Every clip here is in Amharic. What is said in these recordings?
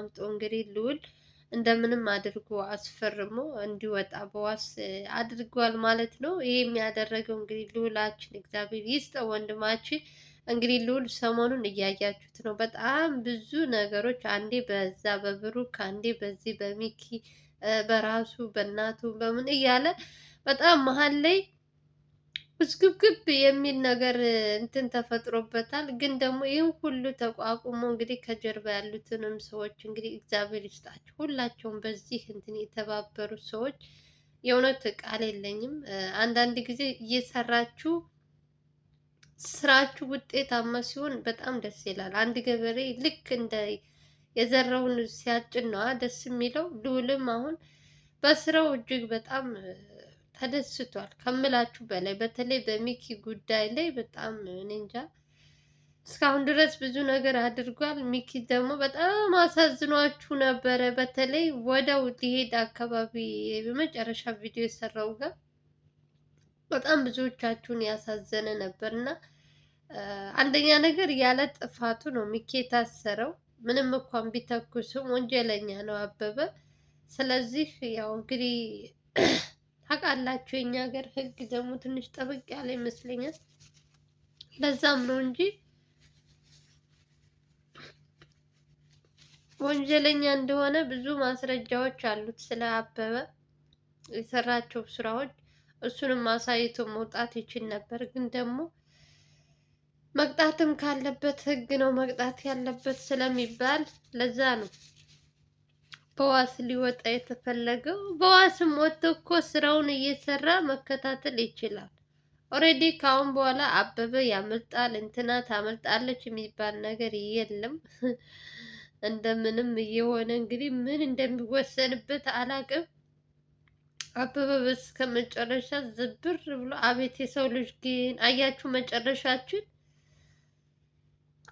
አምጦ እንግዲህ ልዑል እንደምንም አድርጎ አስፈርሞ እንዲወጣ በዋስ አድርጓል ማለት ነው። ይሄ የሚያደረገው እንግዲህ ልዑላችን እግዚአብሔር ይስጠው ወንድማችን። እንግዲህ ልዑል ሰሞኑን እያያችሁት ነው። በጣም ብዙ ነገሮች አንዴ በዛ በብሩክ አንዴ በዚህ በሚኪ በራሱ በእናቱ በምን እያለ በጣም መሀል ላይ ውዝግብግብ የሚል ነገር እንትን ተፈጥሮበታል። ግን ደግሞ ይህን ሁሉ ተቋቁሞ እንግዲህ ከጀርባ ያሉትንም ሰዎች እንግዲህ እግዚአብሔር ይስጣቸው ሁላቸውም በዚህ እንትን የተባበሩ ሰዎች የእውነት ቃል የለኝም። አንዳንድ ጊዜ እየሰራችሁ ስራችሁ ውጤታማ ሲሆን በጣም ደስ ይላል። አንድ ገበሬ ልክ እንደ የዘራውን ሲያጭድ ነዋ ደስ የሚለው። ልዑልም አሁን በስራው እጅግ በጣም ተደስቷል ከምላችሁ በላይ። በተለይ በሚኪ ጉዳይ ላይ በጣም እኔ እንጃ እስካሁን ድረስ ብዙ ነገር አድርጓል። ሚኪ ደግሞ በጣም አሳዝኗችሁ ነበረ። በተለይ ወደው ሊሄድ አካባቢ በመጨረሻ ቪዲዮ የሰራው ጋር በጣም ብዙዎቻችሁን ያሳዘነ ነበር እና አንደኛ ነገር ያለ ጥፋቱ ነው ሚኪ የታሰረው። ምንም እንኳን ቢተኩስም ወንጀለኛ ነው አበበ። ስለዚህ ያው እንግዲህ ታውቃላችሁ የኛ ሀገር ሕግ ደግሞ ትንሽ ጠበቅ ያለ ይመስለኛል። ለዛም ነው እንጂ ወንጀለኛ እንደሆነ ብዙ ማስረጃዎች አሉት ስለ አበበ የሰራቸው ስራዎች። እሱንም አሳይቶ መውጣት ይችል ነበር። ግን ደግሞ መቅጣትም ካለበት ሕግ ነው መቅጣት ያለበት ስለሚባል ለዛ ነው በዋስ ሊወጣ የተፈለገው። በዋስም ወጥቶ እኮ ስራውን እየሰራ መከታተል ይችላል። ኦልሬዲ ከአሁን በኋላ አበበ ያመልጣል እንትና ታመልጣለች የሚባል ነገር የለም። እንደምንም እየሆነ እንግዲህ ምን እንደሚወሰንበት አላቅም። አበበ እስከ መጨረሻ ዝብር ብሎ አቤት የሰው ልጅ ግን አያችሁ መጨረሻችን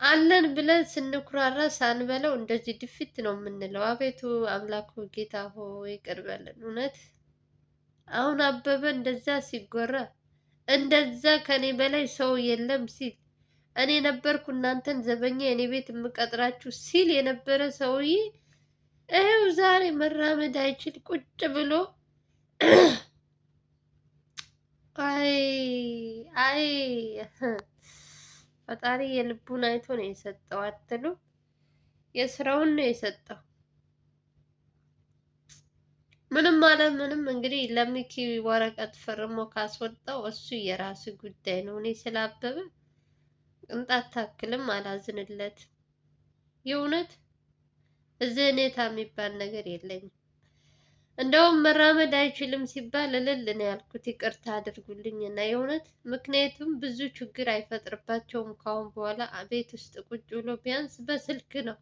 አለን ብለን ስንኩራራ ሳንበለው እንደዚህ ድፊት ነው የምንለው። አቤቱ አምላኩ ጌታ ሆይ ይቅር በለን። እውነት አሁን አበበ እንደዛ ሲጎራ እንደዛ ከኔ በላይ ሰው የለም ሲል እኔ ነበርኩ እናንተን ዘበኛ የኔ ቤት የምቀጥራችሁ ሲል የነበረ ሰውዬ ይኸው ዛሬ መራመድ አይችል ቁጭ ብሎ አይ አይ ፈጣሪ የልቡን አይቶ ነው የሰጠው አትሉ? የስራውን ነው የሰጠው። ምንም አለ ምንም እንግዲህ ለሚኪ ወረቀት ፈርሞ ካስወጣው እሱ የራሱ ጉዳይ ነው። እኔ ስላበበ ቅንጣት ታክልም አላዝንለት። የእውነት እዝኔታ የሚባል ነገር የለኝም። እንደውም መራመድ አይችልም ሲባል እልል ነው ያልኩት። ይቅርታ አድርጉልኝ እና የእውነት ምክንያቱም ብዙ ችግር አይፈጥርባቸውም ካሁን በኋላ ቤት ውስጥ ቁጭ ብሎ ቢያንስ በስልክ ነው።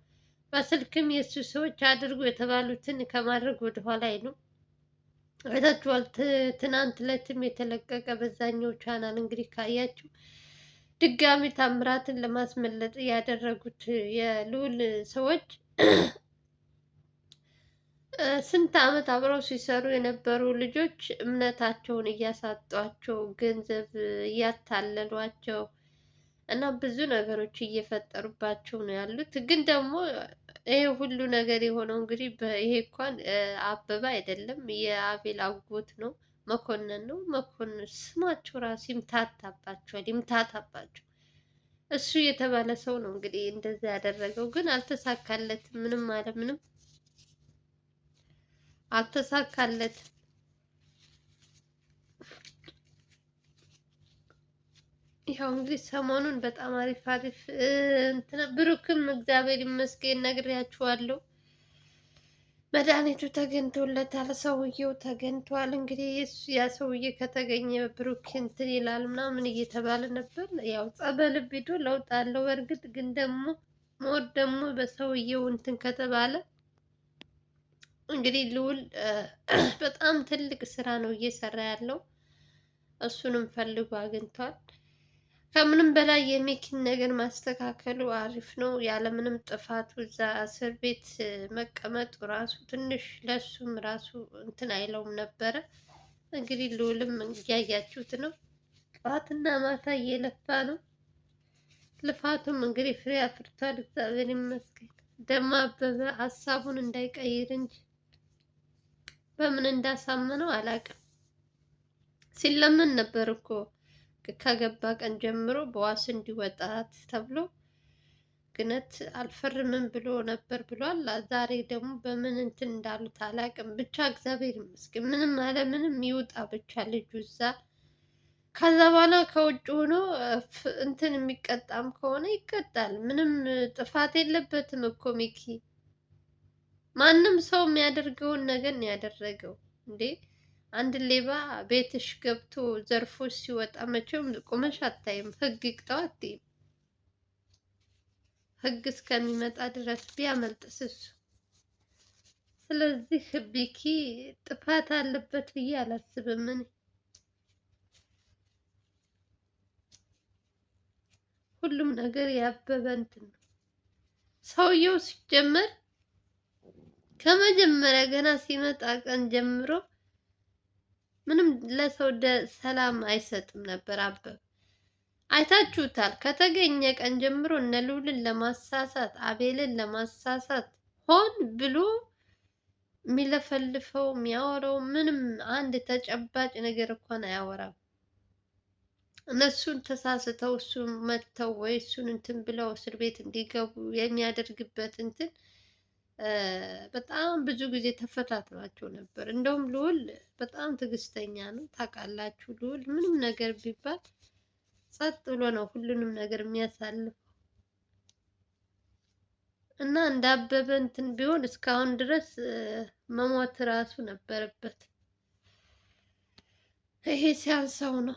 በስልክም የእሱ ሰዎች አድርጉ የተባሉትን ከማድረግ ወደኋላ አይሉም። አይታችኋል። ትናንት ዕለትም የተለቀቀ በዛኛው ቻናል እንግዲህ ካያችሁ ድጋሚ ታምራትን ለማስመለጥ ያደረጉት የልዑል ሰዎች ስንት ዓመት አብረው ሲሰሩ የነበሩ ልጆች እምነታቸውን እያሳጧቸው ገንዘብ እያታለሏቸው እና ብዙ ነገሮች እየፈጠሩባቸው ነው ያሉት። ግን ደግሞ ይሄ ሁሉ ነገር የሆነው እንግዲህ ይሄ እንኳን አበበ አይደለም የአቤል አጎት ነው፣ መኮንን ነው። መኮንን ስማቸው ራሱ ይምታታባቸዋል፣ ይምታታባቸው። እሱ የተባለ ሰው ነው እንግዲህ እንደዛ ያደረገው። ግን አልተሳካለትም። ምንም አለ ምንም አልተሳካለትም። ያው እንግዲህ ሰሞኑን በጣም አሪፍ አሪፍ እንትን ብሩክም እግዚአብሔር ይመስገን ነግሬያችኋለሁ፣ መድኃኒቱ ተገኝቶለታል። ሰውየው ተገኝቷል። እንግዲህ ያ ሰውዬ ከተገኘ ብሩክ እንትን ይላል ምናምን እየተባለ ነበር። ያው ጸበል ቢዶ ለውጥ አለው። በእርግጥ ግን ደግሞ ሞር ደግሞ በሰውየው እንትን ከተባለ እንግዲህ ልዑል በጣም ትልቅ ስራ ነው እየሰራ ያለው። እሱንም ፈልጎ አግኝቷል። ከምንም በላይ የሚኪን ነገር ማስተካከሉ አሪፍ ነው። ያለምንም ጥፋቱ እዛ እስር ቤት መቀመጡ ራሱ ትንሽ ለሱም ራሱ እንትን አይለውም ነበረ። እንግዲህ ልዑልም እያያችሁት ነው። ጠዋትና ማታ እየለፋ ነው። ልፋቱም እንግዲህ ፍሬ አፍርቷል። እግዚአብሔር ይመስገን። ደግሞ አበበ ሀሳቡን እንዳይቀይር እንጂ በምን እንዳሳመነው አላውቅም። ሲለመን ነበር እኮ ከገባ ቀን ጀምሮ በዋስ እንዲወጣ ተብሎ ግነት አልፈርምም ብሎ ነበር ብሏል። ዛሬ ደግሞ በምን እንትን እንዳሉት አላውቅም። ብቻ እግዚአብሔር ይመስገን ምንም አለ ምንም ይውጣ ብቻ ልጁ እዛ። ከዛ በኋላ ከውጭ ሆኖ እንትን የሚቀጣም ከሆነ ይቀጣል። ምንም ጥፋት የለበትም እኮ ሚኪ። ማንም ሰው የሚያደርገውን ነገር ነው ያደረገው እንዴ። አንድ ሌባ ቤትሽ ገብቶ ዘርፎ ሲወጣ መቼም ቁመሽ አታይም። ህግ ይቅጣው አትይም። ህግ እስከሚመጣ ድረስ ቢያመልጥስ እሱ። ስለዚህ ቢኪ ጥፋት አለበት ብዬ አላስብም እኔ። ሁሉም ነገር ያበበ እንትን ነው። ሰውየው ሲጀመር ከመጀመሪያ ገና ሲመጣ ቀን ጀምሮ ምንም ለሰው ሰላም አይሰጥም ነበር አበበ። አይታችሁታል። ከተገኘ ቀን ጀምሮ እነ ልዑልን ለማሳሳት አቤልን ለማሳሳት ሆን ብሎ የሚለፈልፈው የሚያወራው ምንም አንድ ተጨባጭ ነገር እንኳን አያወራም። እነሱን ተሳስተው እሱን መተው ወይ እሱን እንትን ብለው እስር ቤት እንዲገቡ የሚያደርግበት እንትን በጣም ብዙ ጊዜ ተፈታትኗቸው ነበር። እንደውም ልዑል በጣም ትዕግስተኛ ነው። ታውቃላችሁ ልዑል ምንም ነገር ቢባል ጸጥ ብሎ ነው ሁሉንም ነገር የሚያሳልፈው እና እንዳበበ እንትን ቢሆን እስካሁን ድረስ መሞት ራሱ ነበረበት። ይሄ ሲያንሰው ነው።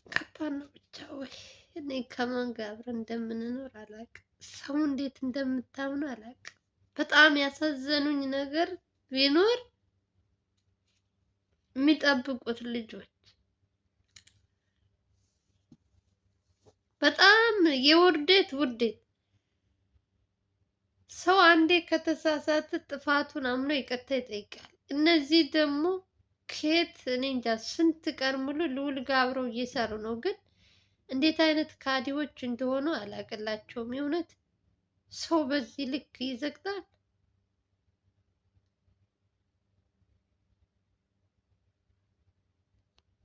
ከባድ ነው ብቻ። ወይ እኔ ከማን ጋር አብረን እንደምንኖር አላውቅም። ሰው እንዴት እንደምታምኑ አላውቅም። በጣም ያሳዘኑኝ ነገር ቢኖር የሚጠብቁት ልጆች በጣም የውርደት ውርደት። ሰው አንዴ ከተሳሳተ ጥፋቱን አምኖ ይቅርታ ይጠይቃል። እነዚህ ደግሞ ከየት እኔ እንጃ ስንት ቀን ሙሉ ልዑል ጋር አብረው እየሰሩ ነው፣ ግን እንዴት አይነት ካዲዎች እንደሆኑ አላቅላቸውም። የእውነት ሰው በዚህ ልክ ይዘግጣል?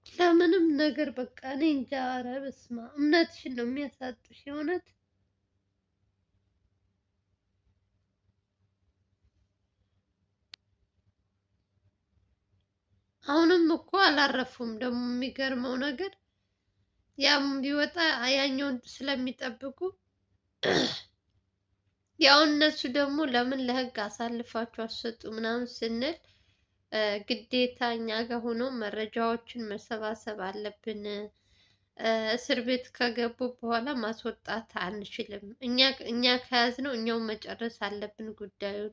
ለምንም ነገር በቃ እኔ እንጃ። ኧረ በስመ አብ እምነትሽን ነው የሚያሳጡሽ የእውነት። አሁንም እኮ አላረፉም። ደግሞ የሚገርመው ነገር ያም ቢወጣ ያኛውን ስለሚጠብቁ ያው እነሱ ደግሞ ለምን ለህግ አሳልፋችሁ አሰጡ ምናምን ስንል ግዴታ እኛ ጋር ሆኖ መረጃዎችን መሰባሰብ አለብን። እስር ቤት ከገቡ በኋላ ማስወጣት አንችልም። እኛ ከያዝነው እኛው መጨረስ አለብን ጉዳዩን።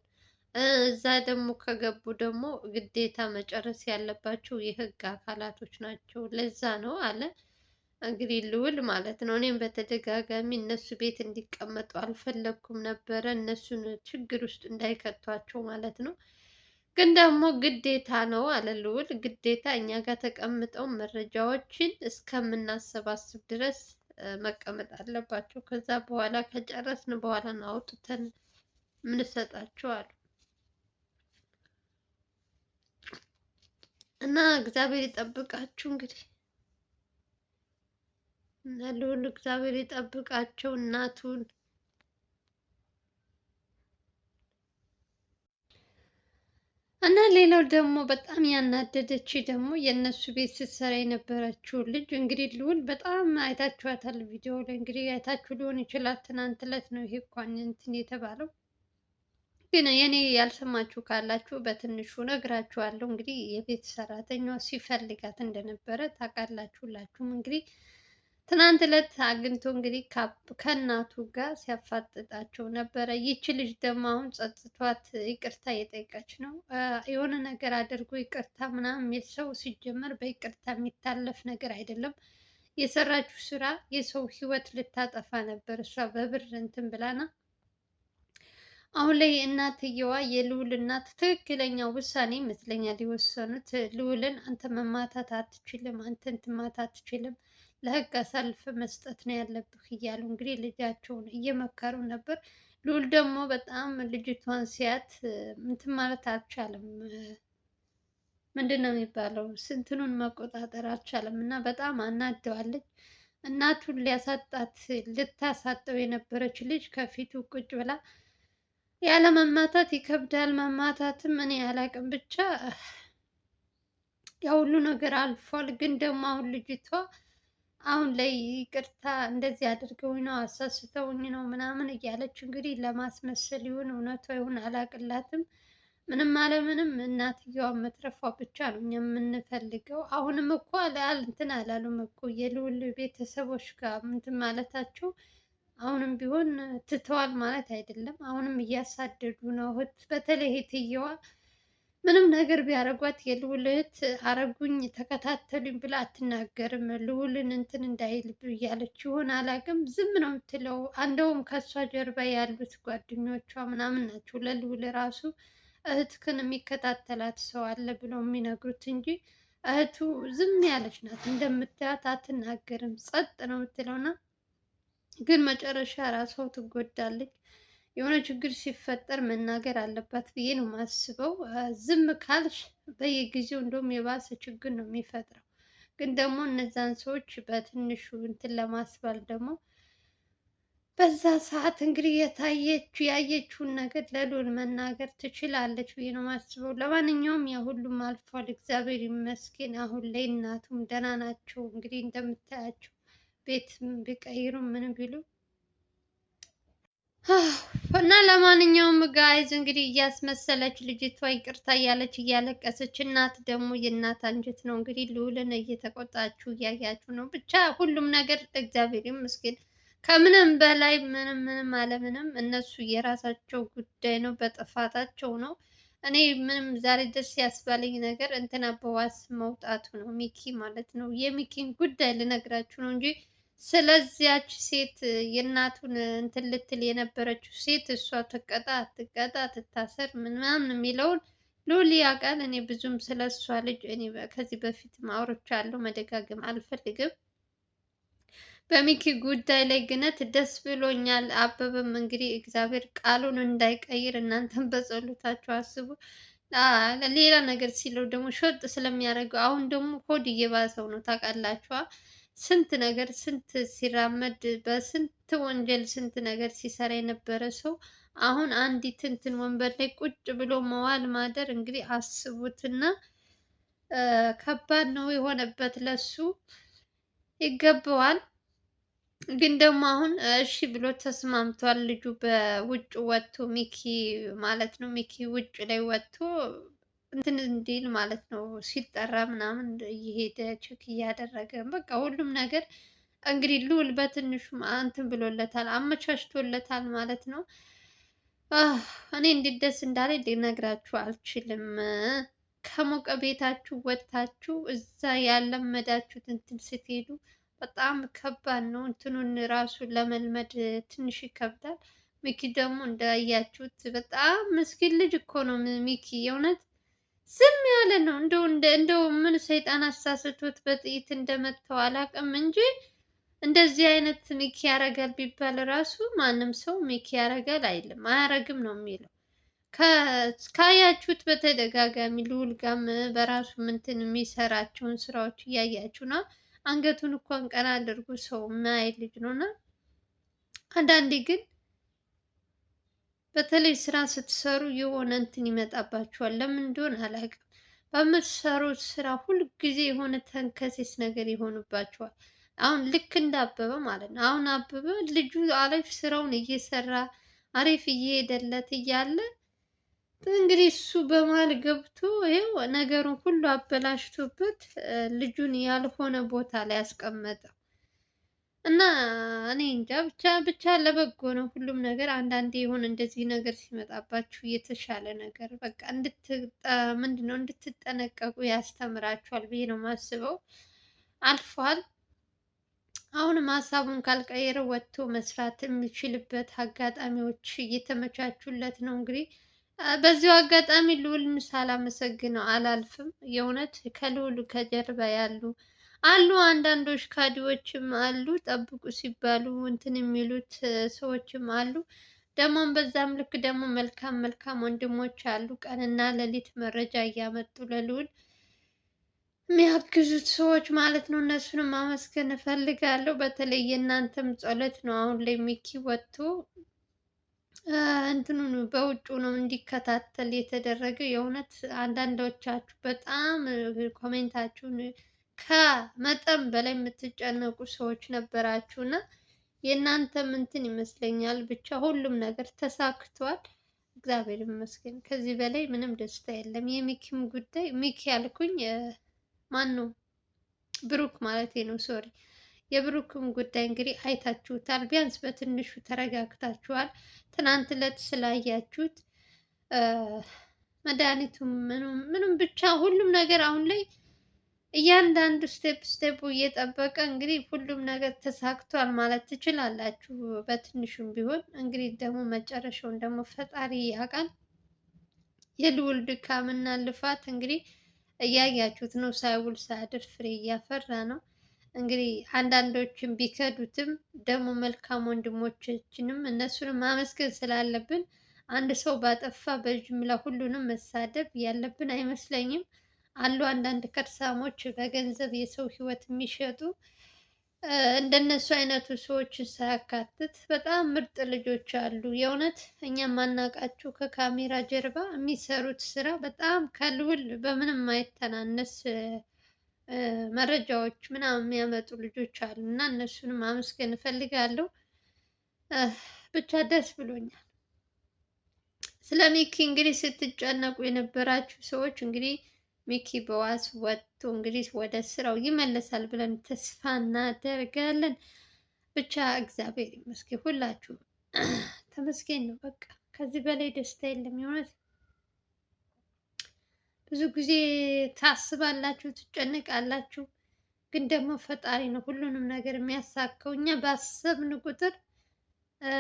እዛ ደግሞ ከገቡ ደግሞ ግዴታ መጨረስ ያለባቸው የህግ አካላቶች ናቸው። ለዛ ነው አለ እንግዲህ ልዑል ማለት ነው። እኔም በተደጋጋሚ እነሱ ቤት እንዲቀመጡ አልፈለግኩም ነበረ፣ እነሱን ችግር ውስጥ እንዳይከቷቸው ማለት ነው። ግን ደግሞ ግዴታ ነው አለ ልዑል። ግዴታ እኛ ጋር ተቀምጠው መረጃዎችን እስከምናሰባስብ ድረስ መቀመጥ አለባቸው። ከዛ በኋላ ከጨረስን በኋላ ነው አውጥተን ምንሰጣቸው አሉ። እና እግዚአብሔር ይጠብቃችሁ እንግዲህ እና ልዑል እግዚአብሔር ይጠብቃቸው እናቱን። እና ሌላው ደግሞ በጣም ያናደደች ደግሞ የእነሱ ቤት ስትሰራ የነበረችው ልጅ እንግዲህ ልዑል በጣም አይታችኋታል። ቪዲዮ ላይ እንግዲህ አይታችሁ ሊሆን ይችላል። ትናንት ዕለት ነው ይሄ እንኳን እንትን የተባለው። ግን የኔ ያልሰማችሁ ካላችሁ በትንሹ ነግራችኋለሁ። እንግዲህ የቤት ሰራተኛዋ ሲፈልጋት እንደነበረ ታውቃላችሁ ሁላችሁም። እንግዲህ ትናንት ዕለት አግኝቶ እንግዲህ ከእናቱ ጋር ሲያፋጥጣቸው ነበረ። ይቺ ልጅ ደግሞ አሁን ጸጽቷት ይቅርታ እየጠየቀች ነው። የሆነ ነገር አድርጎ ይቅርታ ምናምን የሚል ሰው ሲጀመር በይቅርታ የሚታለፍ ነገር አይደለም። የሰራችው ስራ የሰው ህይወት ልታጠፋ ነበር። እሷ በብር እንትን ብላና አሁን ላይ እናትየዋ የልዑል እናት ትክክለኛ ውሳኔ ይመስለኛል የወሰኑት። ልዑልን አንተ መማታት አትችልም፣ አንተ እንትን ማለት አትችልም፣ ለህግ አሳልፈ መስጠት ነው ያለብህ እያሉ እንግዲህ ልጃቸውን እየመከሩ ነበር። ልዑል ደግሞ በጣም ልጅቷን ሲያት እንትን ማለት አልቻለም። ምንድን ነው የሚባለው? ስንትኑን መቆጣጠር አልቻለም እና በጣም አናደዋለች። እናቱን ሊያሳጣት ልታሳጠው የነበረች ልጅ ከፊቱ ቁጭ ብላ ያለ መማታት ይከብዳል። መማታትም እኔ አላቅም ብቻ ያ ሁሉ ነገር አልፏል። ግን ደግሞ አሁን ልጅቷ አሁን ላይ ይቅርታ እንደዚህ አድርገውኝ ነው አሳስተውኝ ነው ምናምን እያለች እንግዲህ ለማስመሰል ይሁን እውነቷ ይሁን አላቅላትም። ምንም አለ ምንም እናትየዋን መትረፏ ብቻ ነው እኛ የምንፈልገው። አሁንም እኮ እንትን አላሉም እኮ የልዑል ቤተሰቦች ጋር እንትን ማለታቸው አሁንም ቢሆን ትተዋል ማለት አይደለም። አሁንም እያሳደዱ ነው። በተለይ እህትየዋ ምንም ነገር ቢያደርጓት የልዑል እህት አረጉኝ ተከታተሉኝ ብላ አትናገርም። ልዑልን እንትን እንዳይል እያለች ይሆን አላውቅም፣ ዝም ነው የምትለው። እንደውም ከእሷ ጀርባ ያሉት ጓደኞቿ ምናምን ናቸው ለልዑል ራሱ እህትክን የሚከታተላት ሰው አለ ብለው የሚነግሩት እንጂ እህቱ ዝም ያለች ናት። እንደምታያት አትናገርም፣ ጸጥ ነው የምትለውና ግን መጨረሻ ራሷ ትጎዳለች። የሆነ ችግር ሲፈጠር መናገር አለባት ብዬ ነው የማስበው። ዝም ካልሽ በየጊዜው እንደውም የባሰ ችግር ነው የሚፈጥረው። ግን ደግሞ እነዛን ሰዎች በትንሹ እንትን ለማስባል ደግሞ በዛ ሰዓት እንግዲህ ያየችውን ነገር ለልዑል መናገር ትችላለች ብዬ ነው የማስበው። ለማንኛውም ያ ሁሉም አልፏል፣ እግዚአብሔር ይመስገን። አሁን ላይ እናቱም ደህና ናቸው። እንግዲህ እንደምታያቸው ቤት ቢቀይሩ ምን ቢሉ እና ለማንኛውም ጋይዝ እንግዲህ እያስመሰለች ልጅቷ ይቅርታ እያለች እያለቀሰች፣ እናት ደግሞ የእናት አንጀት ነው እንግዲህ ልዑልን እየተቆጣችሁ እያያችሁ ነው። ብቻ ሁሉም ነገር እግዚአብሔር ይመስገን። ከምንም በላይ ምንም አለምንም እነሱ የራሳቸው ጉዳይ ነው፣ በጥፋታቸው ነው። እኔ ምንም ዛሬ ደስ ያስባለኝ ነገር እንትና በዋስ መውጣቱ ነው። ሚኪ ማለት ነው። የሚኪን ጉዳይ ልነግራችሁ ነው እንጂ ስለዚያች ሴት የእናቱን እንትን ልትል የነበረችው ሴት እሷ ትቀጣ አትቀጣ ትታሰር ምናምን የሚለውን ልዑል ያውቃል። እኔ ብዙም ስለ እሷ ልጅ እኔ ከዚህ በፊት አውርቻለሁ፣ መደጋገም አልፈልግም። በሚኪ ጉዳይ ላይ ግነት ደስ ብሎኛል። አበበም እንግዲህ እግዚአብሔር ቃሉን እንዳይቀይር እናንተም በጸሎታችሁ አስቡ። ሌላ ነገር ሲለው ደግሞ ሾጥ ስለሚያደርገው አሁን ደግሞ ሆድ እየባሰው ነው ታውቃላችኋ። ስንት ነገር ስንት ሲራመድ በስንት ወንጀል ስንት ነገር ሲሰራ የነበረ ሰው አሁን አንዲት እንትን ወንበር ላይ ቁጭ ብሎ መዋል ማደር እንግዲህ አስቡትና ከባድ ነው የሆነበት። ለሱ ይገባዋል። ግን ደግሞ አሁን እሺ ብሎ ተስማምቷል። ልጁ በውጭ ወጥቶ ሚኪ ማለት ነው ሚኪ ውጭ ላይ ወጥቶ እንትን እንዲል ማለት ነው ሲጠራ ምናምን እየሄደ ቼክ እያደረገ በቃ ሁሉም ነገር እንግዲህ ልዑል በትንሹ እንትን ብሎለታል፣ አመቻችቶለታል ማለት ነው። እኔ እንዴት ደስ እንዳለኝ ልነግራችሁ አልችልም። ከሞቀ ቤታችሁ ወጥታችሁ እዛ ያለመዳችሁት እንትን ስትሄዱ በጣም ከባድ ነው። እንትኑን ራሱ ለመልመድ ትንሽ ይከብዳል። ሚኪ ደግሞ እንዳያችሁት በጣም ምስኪን ልጅ እኮ ነው ሚኪ የእውነት ዝም ያለ ነው። እንደው ምን ሰይጣን አሳስቶት በጥይት እንደመታው አላውቅም እንጂ እንደዚህ አይነት ሚኪ ያረጋል ቢባል ራሱ ማንም ሰው ሚኪ ያረጋል አይልም፣ አያረግም ነው የሚለው። ካያችሁት በተደጋጋሚ ልዑል ጋም በራሱ ምንትን የሚሰራቸውን ስራዎች እያያችሁ ነው። አንገቱን እንኳን ቀና አድርጎ ሰው የማያይ ልጅ ነው እና አንዳንዴ ግን በተለይ ስራ ስትሰሩ የሆነ እንትን ይመጣባችኋል። ለምን እንደሆነ አላውቅም። በምትሰሩት ስራ ሁልጊዜ የሆነ ተንከሴስ ነገር ይሆንባችኋል። አሁን ልክ እንደ አበበ ማለት ነው። አሁን አበበ ልጁ አሪፍ ስራውን እየሰራ አሪፍ እየሄደለት እያለ እንግዲህ እሱ በመሀል ገብቶ ይኸው ነገሩን ሁሉ አበላሽቶበት ልጁን ያልሆነ ቦታ ላይ ያስቀመጠው እና እኔ እንጃ ብቻ ለበጎ ነው ሁሉም ነገር። አንዳንዴ የሆነ እንደዚህ ነገር ሲመጣባችሁ የተሻለ ነገር በቃ ምንድነው እንድትጠነቀቁ ያስተምራችኋል ብዬ ነው የማስበው። አልፏል። አሁንም ሀሳቡን ካልቀየረ ወጥቶ መስራት የሚችልበት አጋጣሚዎች እየተመቻቹለት ነው። እንግዲህ በዚሁ አጋጣሚ ልዑልን ሳላመሰግነው አላልፍም። የእውነት ከልዑል ከጀርባ ያሉ አሉ አንዳንዶች ካዲዎችም አሉ፣ ጠብቁ ሲባሉ እንትን የሚሉት ሰዎችም አሉ። ደግሞም በዛም ልክ ደግሞ መልካም መልካም ወንድሞች አሉ፣ ቀንና ሌሊት መረጃ እያመጡ ለልዑል የሚያግዙት ሰዎች ማለት ነው። እነሱንም ማመስገን እፈልጋለሁ። በተለይ የእናንተም ጸሎት ነው አሁን ላይ ሚኪ ወጥቶ እንትኑን በውጩ ነው እንዲከታተል የተደረገው። የእውነት አንዳንዶቻችሁ በጣም ኮሜንታችሁን ከመጠን በላይ የምትጨነቁ ሰዎች ነበራችሁ እና የእናንተም እንትን ይመስለኛል። ብቻ ሁሉም ነገር ተሳክቷል፣ እግዚአብሔር ይመስገን። ከዚህ በላይ ምንም ደስታ የለም። የሚኪም ጉዳይ ሚኪ ያልኩኝ ማን ነው? ብሩክ ማለት ነው፣ ሶሪ። የብሩክም ጉዳይ እንግዲህ አይታችሁታል። ቢያንስ በትንሹ ተረጋግታችኋል። ትናንት ዕለት ስላያችሁት መድኃኒቱም ምንም ብቻ ሁሉም ነገር አሁን ላይ እያንዳንዱ ስቴፕ እየጠበቀ እንግዲህ ሁሉም ነገር ተሳክቷል ማለት ትችላላችሁ። በትንሹም ቢሆን እንግዲህ ደግሞ መጨረሻውን ደግሞ ፈጣሪ ያውቃል። የልዑል ድካምና ልፋት እንግዲህ እያያችሁት ነው። ሳይውል ሳያድር ፍሬ እያፈራ ነው። እንግዲህ አንዳንዶችን ቢከዱትም ደግሞ መልካም ወንድሞቻችንም እነሱንም ማመስገን ስላለብን አንድ ሰው ባጠፋ በጅምላ ሁሉንም መሳደብ ያለብን አይመስለኝም። አሉ አንዳንድ ከርሳሞች በገንዘብ የሰው ሕይወት የሚሸጡ እንደነሱ አይነቱ ሰዎችን ሳያካትት በጣም ምርጥ ልጆች አሉ። የእውነት እኛ የማናውቃቸው ከካሜራ ጀርባ የሚሰሩት ስራ በጣም ከልዑል በምንም የማይተናነስ መረጃዎች ምናምን የሚያመጡ ልጆች አሉ እና እነሱንም ማመስገን እፈልጋለሁ። ብቻ ደስ ብሎኛል። ስለ ሚኪ እንግዲህ ስትጨነቁ የነበራችሁ ሰዎች እንግዲህ ሚኪ በዋስ ወጥቶ እንግዲህ ወደ ስራው ይመለሳል ብለን ተስፋ እናደርጋለን። ብቻ እግዚአብሔር ይመስገን፣ ሁላችሁም ተመስገን ነው። በቃ ከዚህ በላይ ደስታ የለም። የሆነት ብዙ ጊዜ ታስባላችሁ፣ ትጨነቃላችሁ፣ ግን ደግሞ ፈጣሪ ነው ሁሉንም ነገር የሚያሳካው። እኛ ባሰብን ቁጥር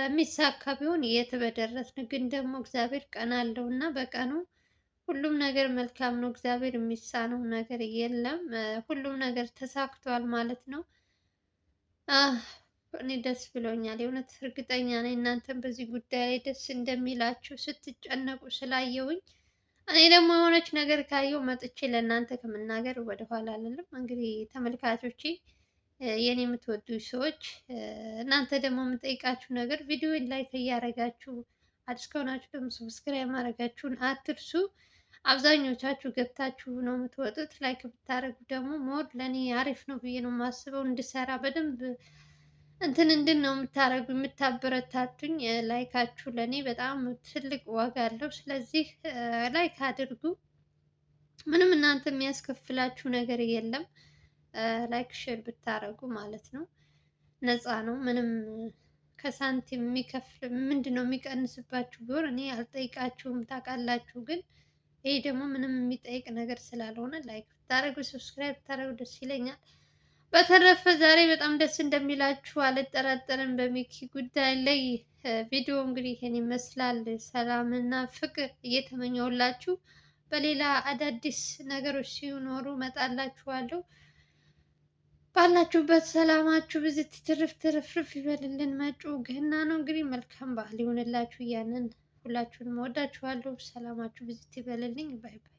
የሚሳካ ቢሆን የት በደረስን። ግን ደግሞ እግዚአብሔር ቀን አለው እና በቀኑ ሁሉም ነገር መልካም ነው። እግዚአብሔር የሚሳነው ነገር የለም። ሁሉም ነገር ተሳክቷል ማለት ነው። እኔ ደስ ብሎኛል የእውነት እርግጠኛ ነኝ እናንተም በዚህ ጉዳይ ላይ ደስ እንደሚላችሁ ስትጨነቁ ስላየውኝ። እኔ ደግሞ የሆነች ነገር ካየው መጥቼ ለእናንተ ከመናገር ወደኋላ አልልም። እንግዲህ ተመልካቾቼ፣ የኔ የምትወዱ ሰዎች፣ እናንተ ደግሞ የምጠይቃችሁ ነገር ቪዲዮ ላይክ እያደረጋችሁ አዲስ ከሆናችሁ ደግሞ ሰብስክራይብ ማድረጋችሁን አትርሱ። አብዛኞቻችሁ ገብታችሁ ነው የምትወጡት። ላይክ ብታደርጉ ደግሞ ሞር ለእኔ አሪፍ ነው ብዬ ነው የማስበው። እንድሰራ በደንብ እንትን እንድን ነው የምታደርጉ የምታበረታቱኝ። ላይካችሁ ለእኔ በጣም ትልቅ ዋጋ አለው። ስለዚህ ላይክ አድርጉ። ምንም እናንተ የሚያስከፍላችሁ ነገር የለም። ላይክ ሼር ብታደርጉ ማለት ነው። ነፃ ነው። ምንም ከሳንቲም የሚከፍል ምንድን ነው የሚቀንስባችሁ ቢሆን እኔ አልጠይቃችሁም፣ ታውቃላችሁ። ግን ይሄ ደግሞ ምንም የሚጠይቅ ነገር ስላልሆነ ላይክ ብታደርጉ ሰብስክራይብ ብታደርጉ ደስ ይለኛል። በተረፈ ዛሬ በጣም ደስ እንደሚላችሁ አልጠራጠርም በሚኪ ጉዳይ ላይ። ቪዲዮ እንግዲህ ይሄን ይመስላል። ሰላምና ፍቅር እየተመኘሁላችሁ በሌላ አዳዲስ ነገሮች ሲኖሩ እመጣላችኋለሁ። ባላችሁበት ሰላማችሁ ብዝት ትርፍ ትርፍርፍ ይበልልን። መጪው ገና ነው እንግዲህ መልካም በዓል ይሆንላችሁ። እያንን ሁላችሁንም እወዳችኋለሁ። ሰላማችሁ ብዝት ይበልልኝ። ባይ ባይ።